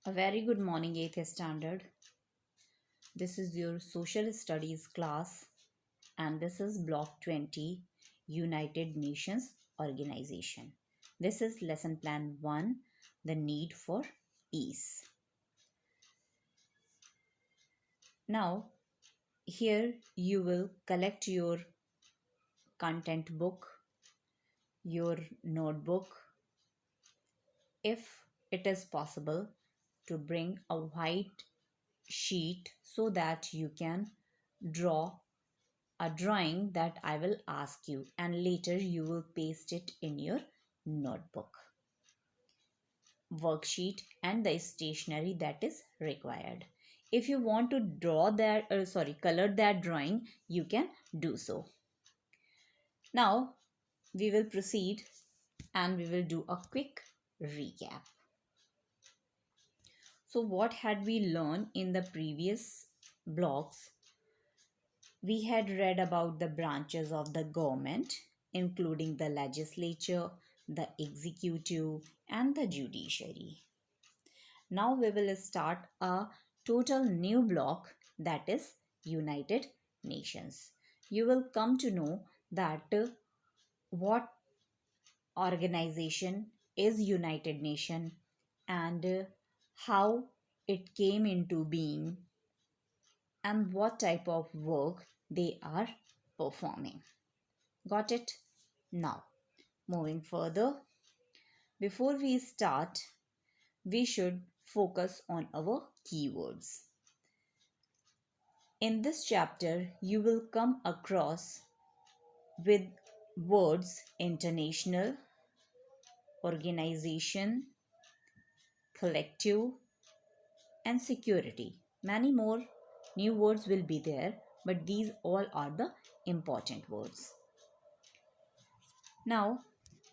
A very good morning, 8th Standard. This is your Social Studies class, and this is Block 20, United Nations Organization. This is Lesson Plan 1, The Need for Peace. Now, here you will collect your content book, your notebook, if it is possible, to bring a white sheet so that you can draw a drawing that I will ask you, and later you will paste it in your notebook, worksheet, and the stationery that is required. If you want to color that drawing, you can do so. Now we will proceed and we will do a quick recap. So what had we learned in the previous blocks? We had read about the branches of the government, including the legislature, the executive, and the judiciary. Now we will start a total new block, that is United Nations. You will come to know that what organization is United Nation and how it came into being and what type of work they are performing. Got it? Now, moving further, before we start, we should focus on our keywords. In this chapter, you will come across with words international, organization, collective, and security. Many more new words will be there, but these all are the important words. Now,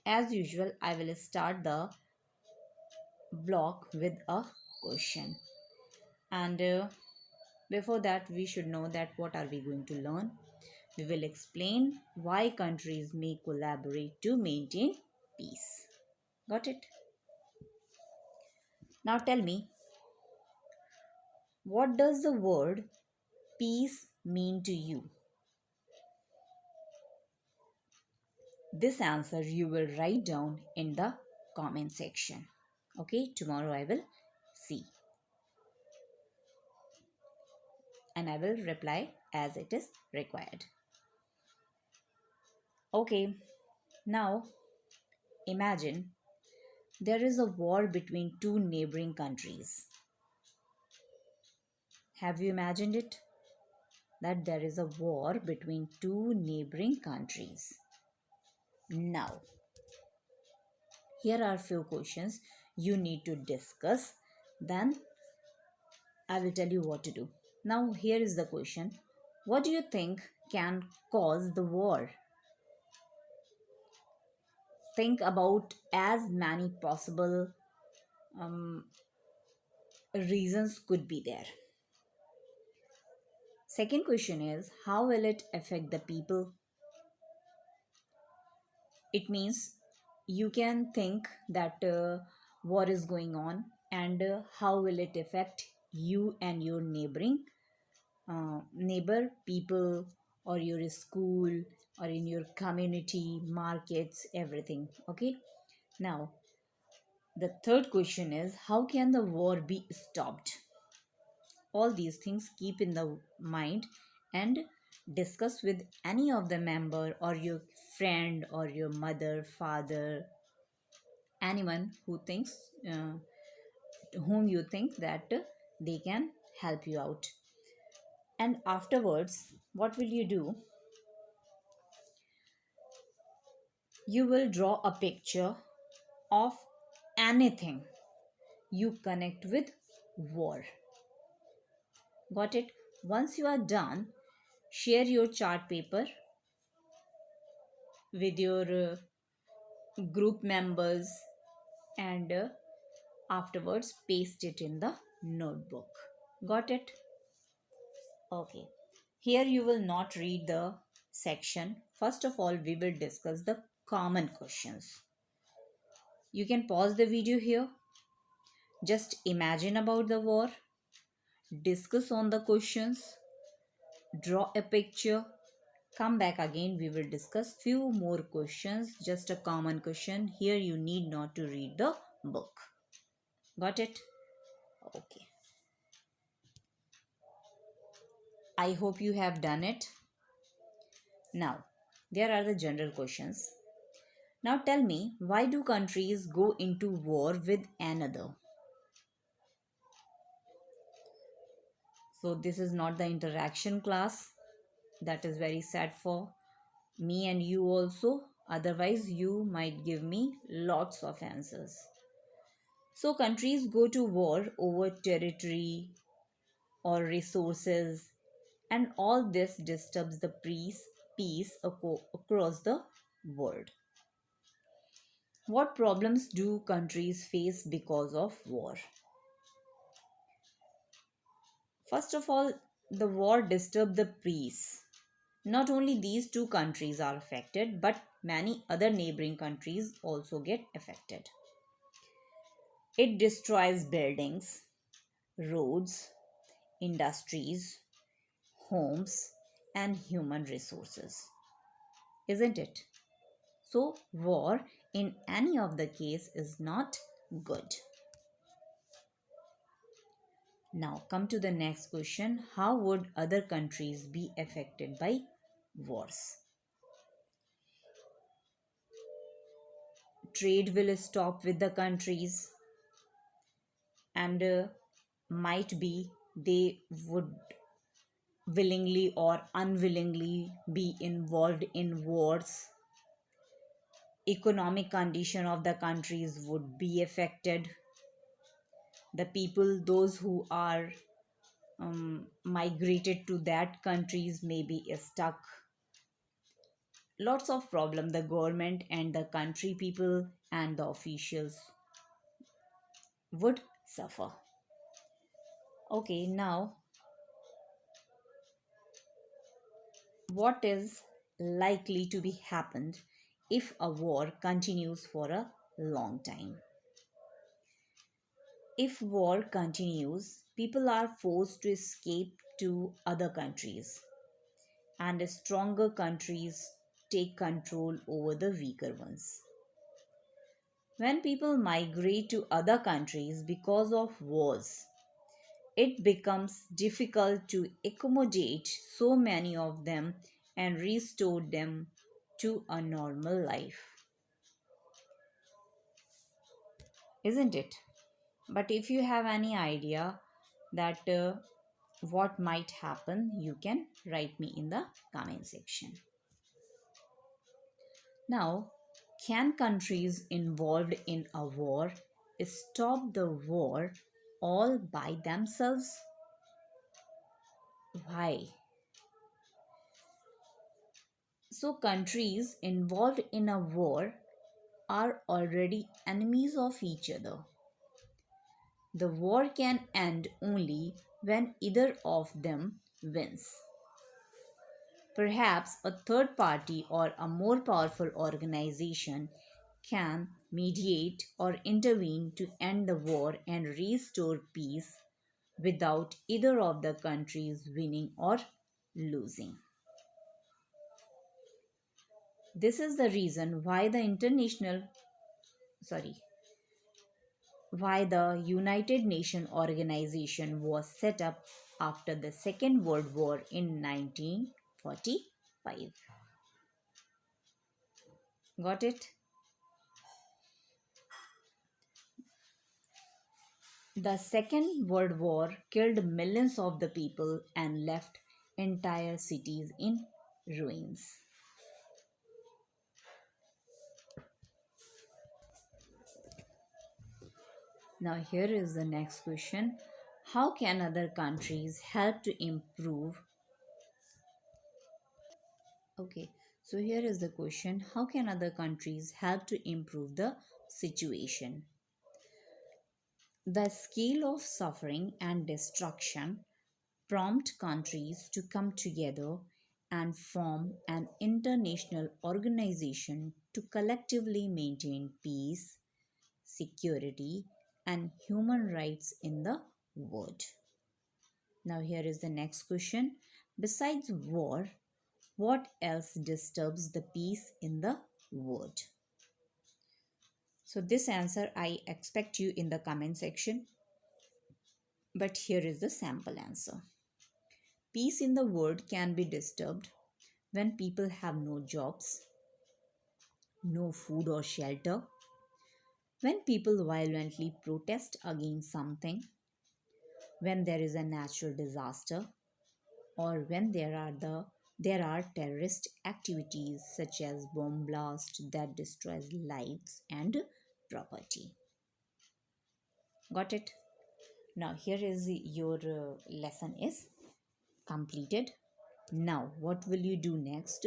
as usual, I will start the block with a question. And before that, we should know that what are we going to learn. We will explain why countries may collaborate to maintain peace. Got it? Now tell me, what does the word peace mean to you? This answer you will write down in the comment section. Okay, tomorrow I will see and I will reply as it is required. Okay, now imagine there is a war between two neighboring countries. Have you imagined it? That there is a war between two neighboring countries. Now, here are few questions you need to discuss. Then I will tell you what to do. Now, here is the question. What do you think can cause the war? Think about as many possible um, reasons could be there. Second question is, how will it affect the people? It means you can think that war is going on and how will it affect you and your neighbor people or your school or in your community, markets, everything. Okay. Now, the third question is, how can the war be stopped? All these things keep in the mind and discuss with any of the member or your friend or your mother, father, anyone whom you think that they can help you out. And afterwards, what will you do? You will draw a picture of anything you connect with war. Got it? Once you are done, share your chart paper with your group members and afterwards paste it in the notebook. Got it? Okay. Here you will not read the section. First of all, we will discuss the common questions. You can pause the video here. Just imagine about the war, discuss on the questions, draw a picture, come back again. We will discuss few more questions, just a common question. Here you need not to read the book. Got it? Okay. I hope you have done it. Now, there are the general questions. Now tell me, why do countries go into war with another? So this is not the interaction class. That is very sad for me and you also. Otherwise, you might give me lots of answers. So countries go to war over territory or resources, and all this disturbs the peace across the world. What problems do countries face because of war? First of all, the war disturbed the peace. Not only these two countries are affected, but many other neighboring countries also get affected. It destroys buildings, roads, industries, homes, and human resources, isn't it? So, war in any of the case is not good. Now, come to the next question. How would other countries be affected by wars? Trade will stop with the countries, and might be they would willingly or unwillingly be involved in wars. Economic condition of the countries would be affected. The people, those who are migrated to that countries, may be stuck. Lots of problem, the government and the country people and the officials would suffer. Okay, now what is likely to be happened if a war continues for a long time? If war continues, people are forced to escape to other countries, and stronger countries take control over the weaker ones. When people migrate to other countries because of wars, it becomes difficult to accommodate so many of them and restore them to a normal life, isn't it? But if you have any idea that what might happen, you can write me in the comment section. Now, can countries involved in a war stop the war all by themselves? Why? So, countries involved in a war are already enemies of each other. The war can end only when either of them wins. Perhaps a third party or a more powerful organization can mediate or intervene to end the war and restore peace without either of the countries winning or losing. This is the reason why sorry, the United Nations organization was set up after the Second World War in 1945. Got it? The Second World War killed millions of the people and left entire cities in ruins. Now, here is the next question. How can other countries help to improve? Okay, so here is the question. How can other countries help to improve the situation? The scale of suffering and destruction prompt countries to come together and form an international organization to collectively maintain peace, security, and human rights in the world. Now, here is the next question. Besides war, what else disturbs the peace in the world? So, this answer I expect you in the comment section, but here is the sample answer. Peace in the world can be disturbed when people have no jobs, no food or shelter, when people violently protest against something, when there is a natural disaster, or when there are terrorist activities such as bomb blast that destroys lives and property. Got it? Now here is your lesson is completed. Now what will you do next?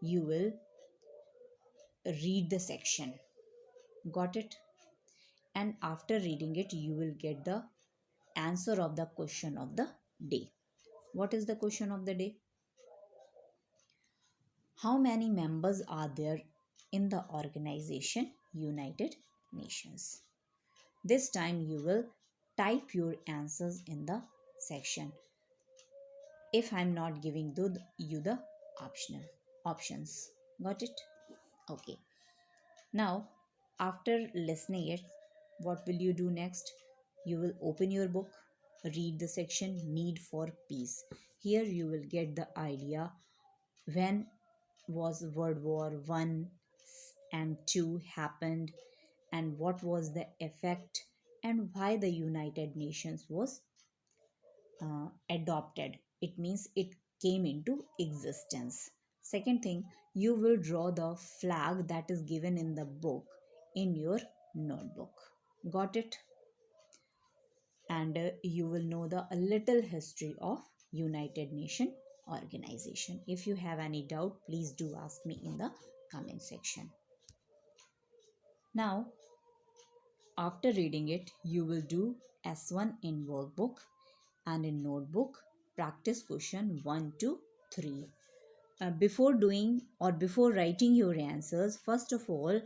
You will read the section. Got it? And after reading it, you will get the answer of the question of the day. What is the question of the day? How many members are there in the organization United Nations? This time you will type your answers in the section if I'm not giving you the optional options. Got it? Okay. Now, after listening it, what will you do next? You will open your book, read the section Need for Peace. Here you will get the idea when was World War One and Two happened, and what was the effect, and why the United Nations was adopted. It means it came into existence. Second thing, you will draw the flag that is given in the book in your notebook. Got it? And you will know the a little history of United Nation organization. If you have any doubt, please do ask me in the comment section. Now, after reading it, you will do S1 in workbook and in notebook practice question 1 to 3. Before doing or before writing your answers, first of all,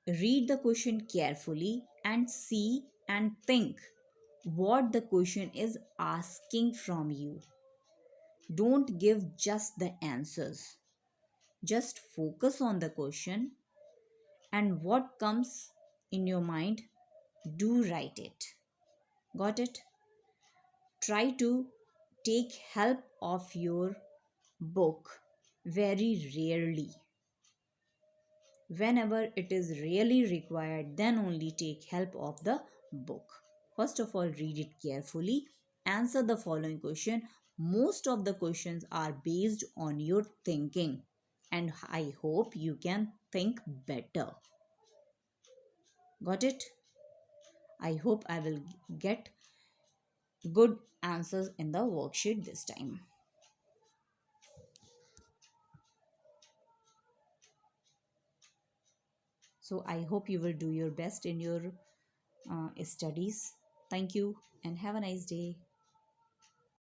read the question carefully and see and think what the question is asking from you. Don't give just the answers. Just focus on the question, and what comes in your mind, do write it. Got it? Try to take help of your book very rarely. Whenever it is really required, then only take help of the book. First of all, read it carefully. Answer the following question. Most of the questions are based on your thinking, and I hope you can think better. Got it? I hope I will get good answers in the worksheet this time. So I hope you will do your best in your studies. Thank you and have a nice day.